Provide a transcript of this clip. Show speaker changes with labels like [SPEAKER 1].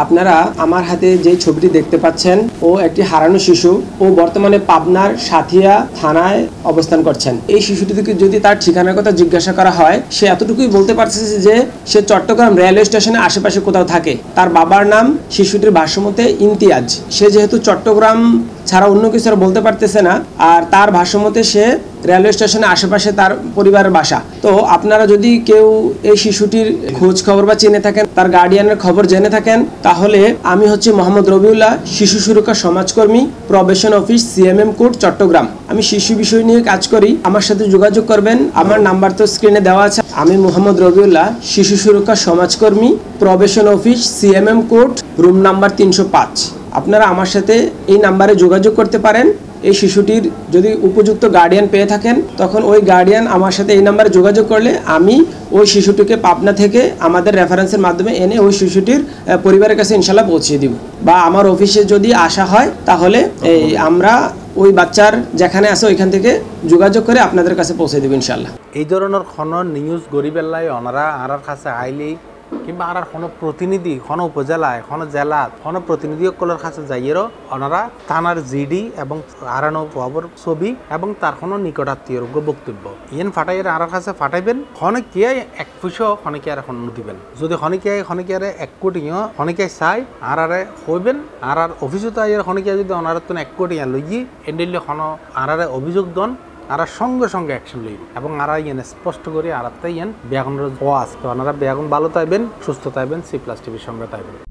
[SPEAKER 1] আপনারা আমার হাতে যে ছবিটি দেখতে পাচ্ছেন ও একটি হারানো শিশু। ও বর্তমানে পাবনার সাথিয়া থানায় অবস্থান করছেন। এই শিশুটিকে যদি তার ঠিকানার কথা জিজ্ঞাসা করা হয়, সে এতটুকুই বলতে পারছে যে সে চট্টগ্রাম রেলওয়ে স্টেশনের আশেপাশে কোথাও থাকে। তার বাবার নাম শিশুটির ভাষ্যমতে ইমতিয়াজ। সে যেহেতু চট্টগ্রাম ছাড়া অন্য কিছু আর বলতে পারতেছে না, আর তার ভাষ্যমতে সে রেলওয়ে স্টেশনের আশেপাশে তার পরিবারের বাসা। তো আপনারা যদি কেউ এই শিশুটির খোঁজ খবর বা চিনে থাকেন, তার গার্ডিয়ানের খবর জেনে থাকেন, তাহলে আমি হচ্ছে মোহাম্মদ রবিউল্লাহ, শিশু সুরক্ষা সমাজকর্মী, probation office, CMM court, Chattogram. আমি শিশু বিষয় নিয়ে কাজ করি। আমার সাথে যোগাযোগ করবেন। আমার নাম্বার তো স্ক্রিনে দেওয়া আছে। আমি মোহাম্মদ রবিউল্লাহ, শিশু সুরক্ষা সমাজকর্মী, probation office, CMM court, room number 305। আপনারা আমার সাথে এই নাম্বারে যোগাযোগ করতে পারেন। এই শিশুটির যদি উপযুক্ত গার্ডিয়ান পেয়ে থাকেন, তখন ওই গার্ডিয়ান আমার সাথে এই নাম্বারে যোগাযোগ করলে আমি ওই শিশুটিকে পাবনা থেকে আমাদের রেফারেন্সের মাধ্যমে এনে ওই শিশুটির পরিবারের কাছে ইনশাল্লাহ পৌঁছিয়ে দিব। বা আমার অফিসে যদি আসা হয়, তাহলে আমরা ওই বাচ্চার যেখানে আছে ওইখান থেকে যোগাযোগ করে আপনাদের কাছে পৌঁছে দেব ইনশাল্লাহ।
[SPEAKER 2] এই ধরনের কোনো নিউজ গরিবেল্লাই ওনারা আর কাছে আইলেই কিংবা আর কোনো প্রতিনিধি কোনো উপজেলায় কোনো জেলাত কোনো প্রতিনিধিসকলের কাছে যাইয়েরও ওনারা থানার জিডি এবং আরানো খবর ছবি এবং তার কোনো নিকটাত্মীয় বক্তব্য ইয়েন ফাটাইয়ের আর কাছে ফাটাইবেন। খনিকে এক পয়সা খনিকে আর এখন দিবেন। যদি খনিকে এক কোটিও খনিকে চাই আর হইবেন আর অফিসত আইয়ের খনিকে যদি ওনার তো 1 কোটি লইয়ে এন্ডিলে কোনো আর অভিযোগ দন আর সঙ্গে সঙ্গে অ্যাকশন লইব এবং আর ইয়েন স্পষ্ট করে আর ইয়েন ব্যাগুনের ওয়াজ তো ওনারা ব্যাগুন ভালো তাইবেন, সুস্থ তাইবেন, C+ টিভির সঙ্গে তাইবেন।